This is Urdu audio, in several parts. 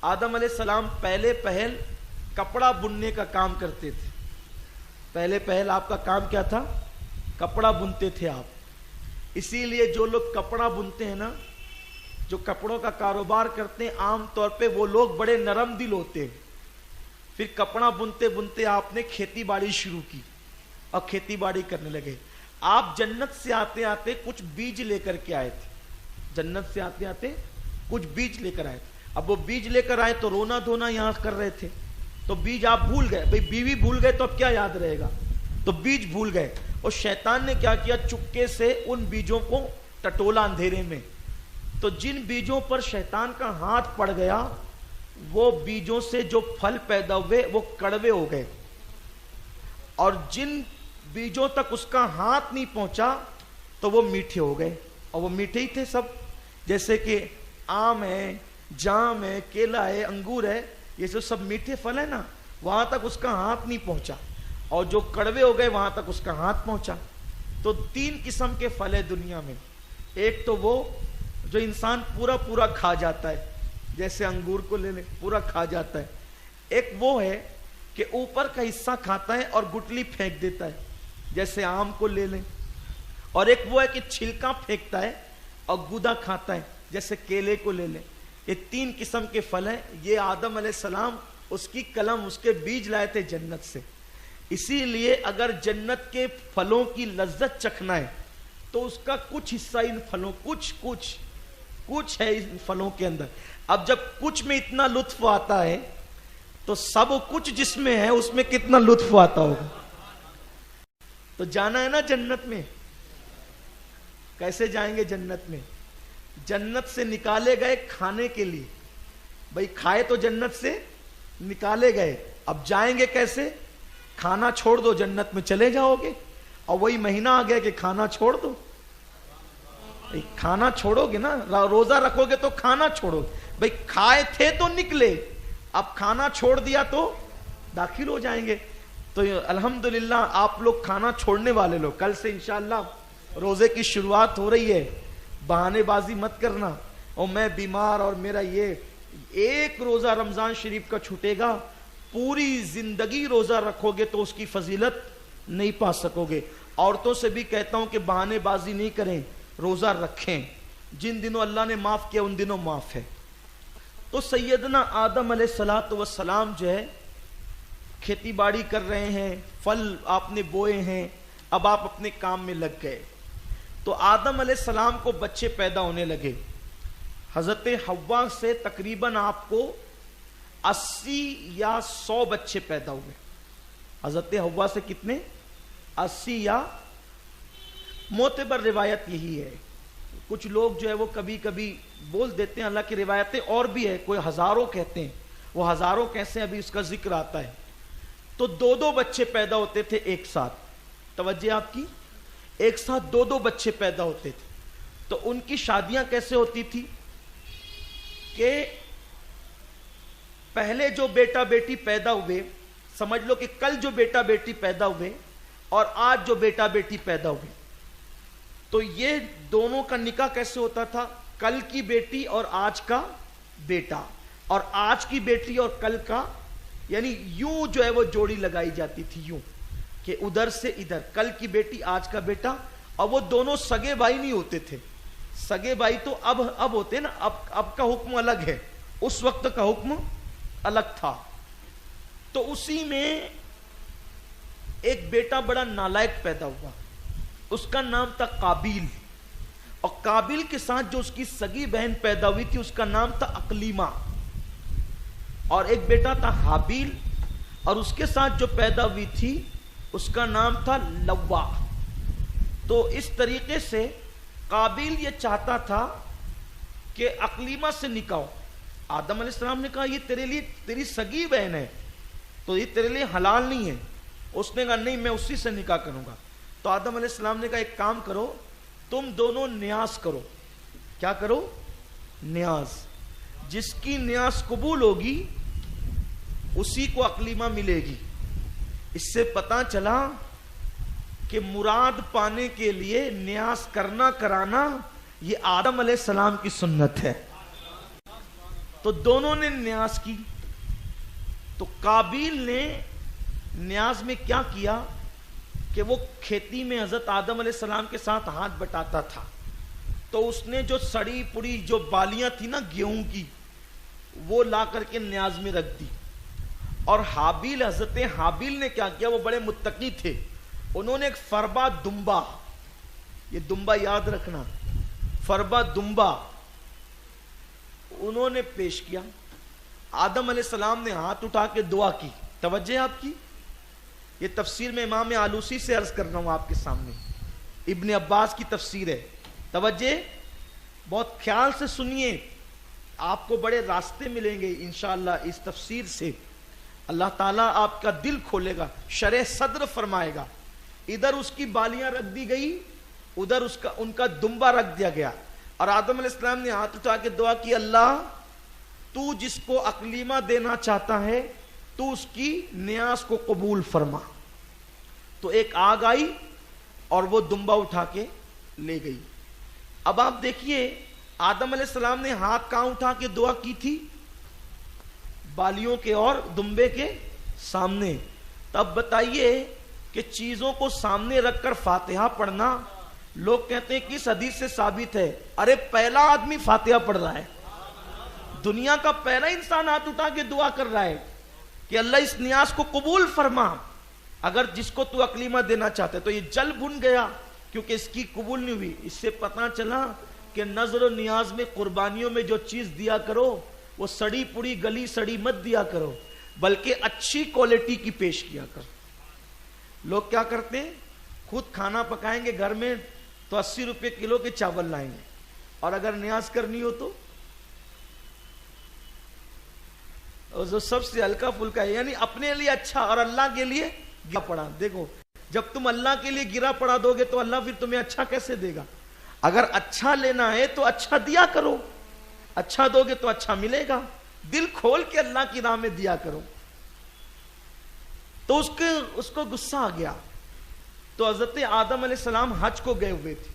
آدم علیہ السلام پہلے پہل کپڑا بننے کا کام کرتے تھے. پہلے پہل آپ کا کام کیا تھا؟ کپڑا بنتے تھے آپ. اسی لیے جو لوگ کپڑا بنتے ہیں نا، جو کپڑوں کا کاروبار کرتے ہیں، عام طور پہ وہ لوگ بڑے نرم دل ہوتے ہیں. پھر کپڑا بنتے بنتے آپ نے کھیتی باڑی شروع کی اور کھیتی باڑی کرنے لگے. آپ جنت سے آتے آتے کچھ بیج لے کر کے آئے تھے. جنت سے آتے آتے کچھ بیج لے کر آئے تھے. اب وہ بیج لے کر آئے تو رونا دھونا یہاں کر رہے تھے، تو بیج آپ بھول گئے. بھئی بیوی بھول گئے تو اب کیا یاد رہے گا؟ تو بیج بھول گئے. اور شیطان نے کیا کیا؟ چپکے سے ان بیجوں کو ٹٹولا اندھیرے میں. تو جن بیجوں پر شیطان کا ہاتھ پڑ گیا، وہ بیجوں سے جو پھل پیدا ہوئے وہ کڑوے ہو گئے. اور جن بیجوں تک اس کا ہاتھ نہیں پہنچا تو وہ میٹھے ہو گئے. اور وہ میٹھے ہی تھے سب، جیسے کہ آم ہے، جام ہے، کیلا ہے، انگور ہے، یہ سب میٹھے پھل ہے نا. وہاں تک اس کا ہاتھ نہیں پہنچا، اور جو کڑوے ہو گئے وہاں تک اس کا ہاتھ پہنچا. تو 3 قسم کے پھل ہے دنیا میں. ایک تو وہ جو انسان پورا پورا کھا جاتا ہے، جیسے انگور کو لے لیں، پورا کھا جاتا ہے. ایک وہ ہے کہ اوپر کا حصہ کھاتا ہے اور گٹلی پھینک دیتا ہے، جیسے آم کو لے لیں. اور ایک وہ ہے کہ چھلکا پھینکتا ہے اور گودا کھاتا ہے، جیسے کیلے کو لے لیں. یہ 3 قسم کے پھل ہیں. یہ آدم علیہ السلام اس کی کلم، اس کے بیج لائے تھے جنت سے. اسی لیے اگر جنت کے پھلوں کی لذت چکھنا ہے تو اس کا کچھ حصہ ان پھلوں، کچھ ہے ان پھلوں کے اندر. اب جب کچھ میں اتنا لطف آتا ہے تو سب کچھ جس میں ہے اس میں کتنا لطف آتا ہوگا. تو جانا ہے نا جنت میں. کیسے جائیں گے جنت میں؟ جنت سے نکالے گئے کھانے کے لیے. بھئی کھائے تو جنت سے نکالے گئے، اب جائیں گے کیسے؟ کھانا چھوڑ دو، جنت میں چلے جاؤ گے. اور وہی مہینہ آ گیا کہ کھانا چھوڑ دو. کھانا چھوڑو گے نا، روزہ رکھو گے تو کھانا چھوڑو. بھئی کھائے تھے تو نکلے، اب کھانا چھوڑ دیا تو داخل ہو جائیں گے. تو الحمدللہ آپ لوگ کھانا چھوڑنے والے لوگ، کل سے انشاءاللہ روزے کی شروعات ہو رہی ہے. بہانے بازی مت کرنا، اور میں بیمار اور میرا یہ. ایک روزہ رمضان شریف کا چھوٹے گا، پوری زندگی روزہ رکھو گے تو اس کی فضیلت نہیں پا سکو گے. عورتوں سے بھی کہتا ہوں کہ بہانے بازی نہیں کریں، روزہ رکھیں. جن دنوں اللہ نے معاف کیا ان دنوں معاف ہے. تو سیدنا آدم علیہ السلام جو ہے کھیتی باڑی کر رہے ہیں، پھل آپ نے بوئے ہیں، اب آپ اپنے کام میں لگ گئے. تو آدم علیہ السلام کو بچے پیدا ہونے لگے. حضرت حوا سے تقریباً آپ کو 80 یا 100 بچے پیدا ہوئے. حضرت حوا سے کتنے؟ 80 یا، معتبر روایت یہی ہے. کچھ لوگ جو ہے وہ کبھی کبھی بول دیتے ہیں، اللہ کی روایتیں اور بھی ہے، کوئی ہزاروں کہتے ہیں. وہ ہزاروں کیسے، ابھی اس کا ذکر آتا ہے. تو 2 بچے پیدا ہوتے تھے ایک ساتھ. توجہ آپ کی، ایک ساتھ 2 بچے پیدا ہوتے تھے. تو ان کی شادیاں کیسے ہوتی تھی کہ پہلے جو بیٹا بیٹی پیدا ہوئے، سمجھ لو کہ کل جو بیٹا بیٹی پیدا ہوئے اور آج جو بیٹا بیٹی پیدا ہوئے، تو یہ دونوں کا نکاح کیسے ہوتا تھا؟ کل کی بیٹی اور آج کا بیٹا، اور آج کی بیٹی اور کل کا، یعنی یوں جو ہے وہ جوڑی لگائی جاتی تھی، یوں کہ ادھر سے ادھر، کل کی بیٹی آج کا بیٹا. اور وہ دونوں سگے بھائی نہیں ہوتے تھے. سگے بھائی تو اب ہوتے ہیں نا، اب کا حکم الگ ہے، اس وقت کا حکم الگ تھا. تو اسی میں ایک بیٹا بڑا نالائق پیدا ہوا، اس کا نام تھا قابیل. اور قابیل کے ساتھ جو اس کی سگی بہن پیدا ہوئی تھی اس کا نام تھا اقلیمہ. اور ایک بیٹا تھا حابیل، اور اس کے ساتھ جو پیدا ہوئی تھی اس کا نام تھا لوا. تو اس طریقے سے قابیل یہ چاہتا تھا کہ اقلیمہ سے نکاح ہو. آدم علیہ السلام نے کہا یہ تیرے لیے، تیری سگی بہن ہے تو یہ تیرے لیے حلال نہیں ہے. اس نے کہا نہیں، میں اسی سے نکاح کروں گا. تو آدم علیہ السلام نے کہا ایک کام کرو، تم دونوں نیاز کرو. کیا کرو؟ نیاز. جس کی نیاز قبول ہوگی اسی کو اقلیمہ ملے گی. اس سے پتہ چلا کہ مراد پانے کے لیے نیاز کرنا کرانا یہ آدم علیہ السلام کی سنت ہے. تو دونوں نے نیاز کی. تو قابیل نے نیاز میں کیا کیا کہ وہ کھیتی میں حضرت آدم علیہ السلام کے ساتھ ہاتھ بٹاتا تھا, تو اس نے جو سڑی پڑی جو بالیاں تھی نا گیہوں کی, وہ لا کر کے نیاز میں رکھ دی. اور حابیل, حضرت حابیل نے کیا کیا, وہ بڑے متقی تھے, انہوں نے ایک فربا دمبا, یہ دمبا یاد رکھنا, فربا دمبا انہوں نے پیش کیا. آدم علیہ السلام نے ہاتھ اٹھا کے دعا کی. توجہ آپ کی, یہ تفسیر میں امام آلوسی سے عرض کر رہا ہوں آپ کے سامنے, ابن عباس کی تفسیر ہے. توجہ, بہت خیال سے سنیے, آپ کو بڑے راستے ملیں گے انشاءاللہ اس تفسیر سے. اللہ تعالیٰ آپ کا دل کھولے گا, شرح صدر فرمائے گا. ادھر اس کی بالیاں رکھ دی گئی, ادھر ان کا دمبا رکھ دیا گیا, اور آدم علیہ السلام نے ہاتھ اٹھا کے دعا کی, اللہ تو جس کو اقلیمہ دینا چاہتا ہے تو اس کی نیاز کو قبول فرما. تو ایک آگ آئی اور وہ دمبا اٹھا کے لے گئی. اب آپ دیکھیے آدم علیہ السلام نے ہاتھ کہاں اٹھا کے دعا کی تھی, بالیوں کے اور دمبے کے سامنے. تب بتائیے کہ چیزوں کو سامنے رکھ کر فاتحہ پڑھنا, لوگ کہتے ہیں کس حدیث سے ثابت ہے؟ ارے پہلا آدمی فاتحہ پڑھ رہا ہے, دنیا کا پہلا انسان ہاتھ اٹھا کے دعا کر رہا ہے کہ اللہ اس نیاز کو قبول فرما, اگر جس کو تو اقلیمہ دینا چاہتا ہے. تو یہ جل بھن گیا کیونکہ اس کی قبول نہیں ہوئی. اس سے پتہ چلا کہ نظر و نیاز میں, قربانیوں میں جو چیز دیا کرو وہ سڑی پڑی گلی سڑی مت دیا کرو, بلکہ اچھی کوالٹی کی پیش کیا کرو. لوگ کیا کرتے ہیں, خود کھانا پکائیں گے گھر میں تو 80 روپے کلو کے چاول لائیں گے, اور اگر نیاز کرنی ہو تو جو سب سے ہلکا پھلکا ہے, یعنی اپنے لیے اچھا اور اللہ کے لیے گرا پڑا. دیکھو جب تم اللہ کے لیے گرا پڑا دو گے تو اللہ پھر تمہیں اچھا کیسے دے گا؟ اگر اچھا لینا ہے تو اچھا دیا کرو, اچھا دو گے تو اچھا ملے گا. دل کھول کے اللہ کی راہ میں دیا کرو. تو اس کو غصہ آ گیا. تو حضرت آدم علیہ السلام حج کو گئے ہوئے تھے.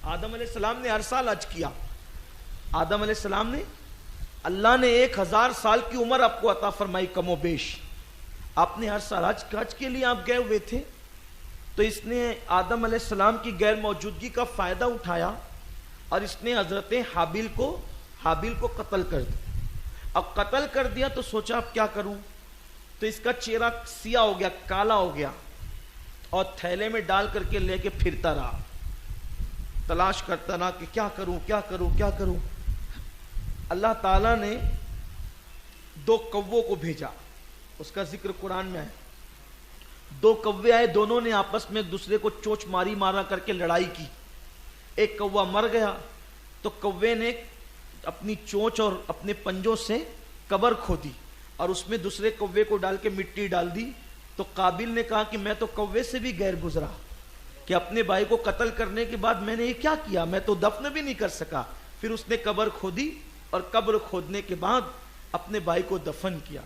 آدم علیہ السلام نے ہر سال حج کیا. آدم علیہ السلام نے, اللہ نے 1000 سال کی عمر آپ کو عطا فرمائی کم و بیش. آپ نے ہر سال حج کے لیے آپ گئے ہوئے تھے. تو اس نے آدم علیہ السلام کی غیر موجودگی کا فائدہ اٹھایا اور اس نے حضرت حابیل کو قتل کر دیا. اب قتل کر دیا تو سوچا اب کیا کروں, تو اس کا چہرہ سیاہ ہو گیا, کالا ہو گیا, اور تھیلے میں ڈال کر کے لے کے پھرتا رہا, تلاش کرتا رہا کہ کیا کروں کیا کروں کیا کروں. اللہ تعالیٰ نے 2 کووں کو بھیجا, اس کا ذکر قرآن میں ہے. 2 کوے آئے, دونوں نے آپس میں ایک دوسرے کو چونچ مارا کر کے لڑائی کی. ایک کوا مر گیا تو کوے نے اپنی چونچ اور اپنے پنجوں سے قبر کھودی اور اس میں دوسرے کوے کو ڈال کے مٹی ڈال دی. تو قابیل نے کہا کہ میں تو کوے سے بھی غیر گزرا کہ اپنے بھائی کو قتل کرنے کے بعد میں نے یہ کیا کیا, میں تو دفن بھی نہیں کر سکا. پھر اس نے قبر کھودی اور قبر کھودنے کے بعد اپنے بھائی کو دفن کیا.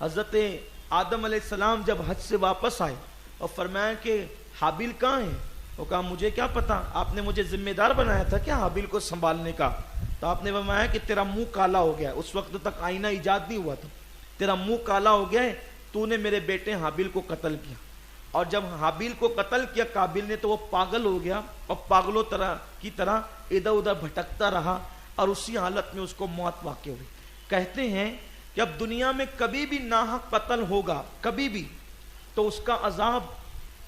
حضرت آدم علیہ السلام جب حج سے واپس آئے اور فرمایا کہ حابیل کہاں ہے, وہ کہا مجھے کیا پتا, آپ نے مجھے ذمہ دار بنایا تھا کیا حابیل کو سنبھالنے کا. تو آپ نے فرمایا کہ تیرا منہ کالا ہو گیا, اس وقت تک آئینہ ایجاد نہیں ہوا تھا, تیرا منہ کالا ہو گیا ہے, تو نے میرے بیٹے حابیل کو قتل کیا. اور جب حابیل کو قتل کیا قابیل نے تو وہ پاگل ہو گیا اور پاگلوں کی طرح ادھر ادھر بھٹکتا رہا اور اسی حالت میں اس کو موت واقع ہوئی. کہتے ہیں کہ اب دنیا میں کبھی بھی ناحق قتل ہوگا کبھی بھی, تو اس کا عذاب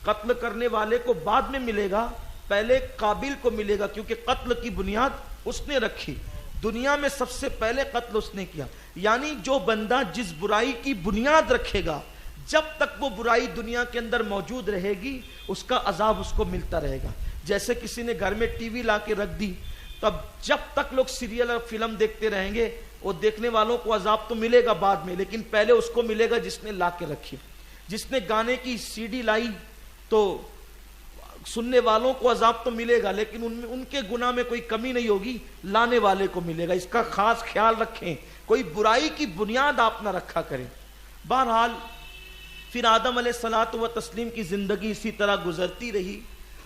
قتل کرنے والے کو بعد میں ملے گا, پہلے قابیل کو ملے گا, کیونکہ قتل کی بنیاد اس نے رکھی. دنیا میں سب سے پہلے قتل اس نے کیا. یعنی جو بندہ جس برائی کی بنیاد رکھے گا, جب تک وہ برائی دنیا کے اندر موجود رہے گی اس کا عذاب اس کو ملتا رہے گا. جیسے کسی نے گھر میں ٹی وی لا کے رکھ دی, تب جب تک لوگ سیریل اور فلم دیکھتے رہیں گے وہ دیکھنے والوں کو عذاب تو ملے گا بعد میں, لیکن پہلے اس کو ملے گا جس نے لا کے رکھی. جس نے گانے کی سی ڈی لائی تو سننے والوں کو عذاب تو ملے گا, لیکن ان کے گناہ میں کوئی کمی نہیں ہوگی, لانے والے کو ملے گا. اس کا خاص خیال رکھیں, کوئی برائی کی بنیاد آپ نہ رکھا کریں. بہرحال پھر آدم علیہ الصلوۃ والتسلیم کی زندگی اسی طرح گزرتی رہی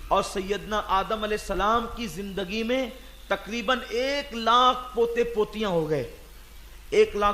اور سیدنا آدم علیہ السلام کی زندگی میں تقریباً 1 لاکھ پوتے پوتیاں ہو گئے. 1,00,000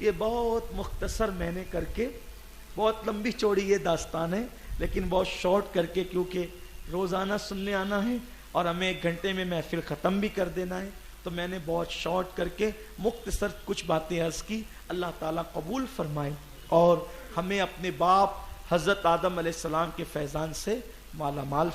یہ بہت مختصر میں نے کر کے، بہت لمبی چوڑی یہ داستان ہے لیکن بہت شارٹ کر کے، کیونکہ روزانہ سننے آنا ہے اور ہمیں 1 گھنٹے میں محفل ختم بھی کر دینا ہے، تو میں نے بہت شارٹ کر کے مختصر کچھ باتیں عرض کی۔ اللہ تعالیٰ قبول فرمائے اور ہمیں اپنے باپ حضرت آدم علیہ السلام کے فیضان سے مالا مال